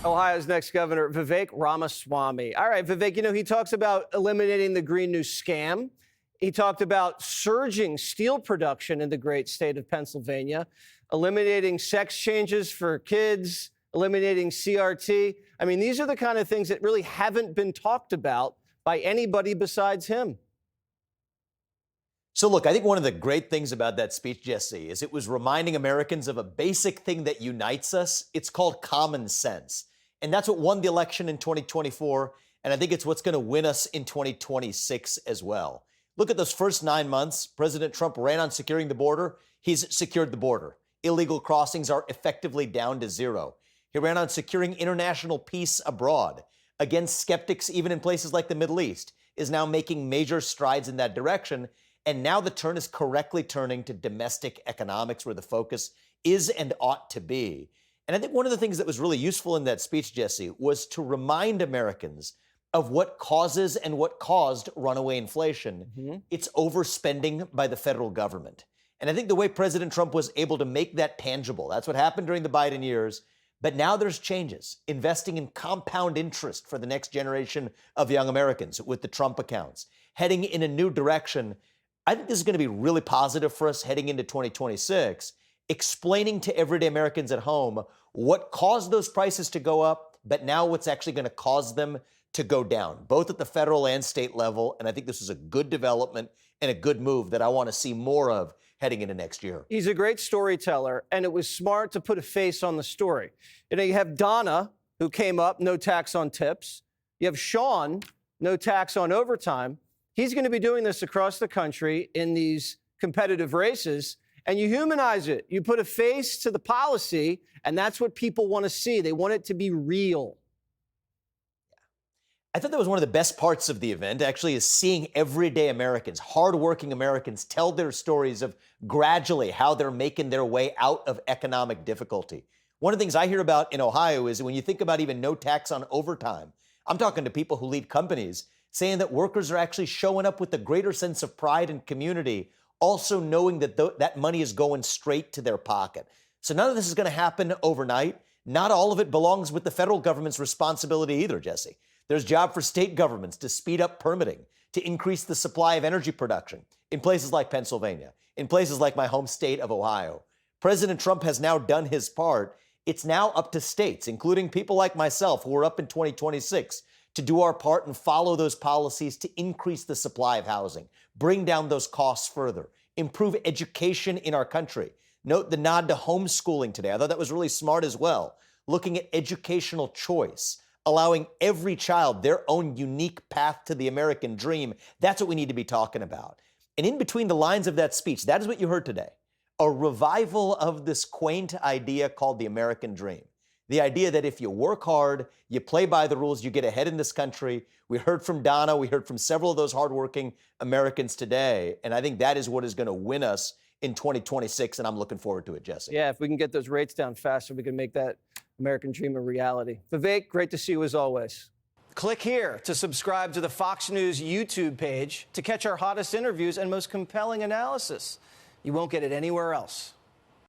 Ohio's next governor, Vivek Ramaswamy. All right, Vivek, he talks about eliminating the Green New Scam. He talked about surging steel production in the great state of Pennsylvania, eliminating sex changes for kids, eliminating CRT. I mean, these are the kind of things that really haven't been talked about by anybody besides him. So look, I think one of the great things about that speech, Jesse, is it was reminding Americans of a basic thing that unites us. It's called common sense. And that's what won the election in 2024. And I think it's what's going to win us in 2026 as well. Look at those first 9 months. President Trump ran on securing the border. He's secured the border. Illegal crossings are effectively down to zero. He ran on securing international peace abroad. Against skeptics, even in places like the Middle East, is now making major strides in that direction. And now the turn is correctly turning to domestic economics, where the focus is and ought to be. And I think one of the things that was really useful in that speech, Jesse, was to remind Americans of what causes and what caused runaway inflation. It's overspending by the federal government. And I think the way President Trump was able to make that tangible, that's what happened during the Biden years. But now there's changes, investing in compound interest for the next generation of young Americans with the Trump accounts, heading in a new direction. I think this is going to be really positive for us heading into 2026, explaining to everyday Americans at home what caused those prices to go up, but now what's actually going to cause them to go down, both at the federal and state level. And I think this is a good development and a good move that I want to see more of heading into next year. He's a great storyteller, and it was smart to put a face on the story. You have Donna, who came up, no tax on tips. You have Sean, no tax on overtime. He's going to be doing this across the country in these competitive races, and you humanize it. You put a face to the policy, and that's what people want to see. They want it to be real. I thought that was one of the best parts of the event, actually, is seeing everyday Americans, hardworking Americans, tell their stories of gradually how they're making their way out of economic difficulty. One of the things I hear about in Ohio is when you think about even no tax on overtime, I'm talking to people who lead companies saying that workers are actually showing up with a greater sense of pride and community, also knowing that that money is going straight to their pocket. So none of this is going to happen overnight. Not all of it belongs with the federal government's responsibility either, Jesse. There's job for state governments to speed up permitting, to increase the supply of energy production in places like Pennsylvania, in places like my home state of Ohio. President Trump has now done his part. It's now up to states, including people like myself who are up in 2026, to do our part and follow those policies to increase the supply of housing, bring down those costs further, improve education in our country. Note the nod to homeschooling today. I thought that was really smart as well. Looking at educational choice, allowing every child their own unique path to the American dream. That's what we need to be talking about. And in between the lines of that speech, that is what you heard today. A revival of this quaint idea called the American dream. The idea that if you work hard, you play by the rules, you get ahead in this country. We heard from Donna. We heard from several of those hardworking Americans today. And I think that is what is going to win us in 2026. And I'm looking forward to it, Jesse. Yeah, if we can get those rates down faster, we can make that American dream a reality. Vivek, great to see you as always. Click here to subscribe to the Fox News YouTube page to catch our hottest interviews and most compelling analysis. You won't get it anywhere else.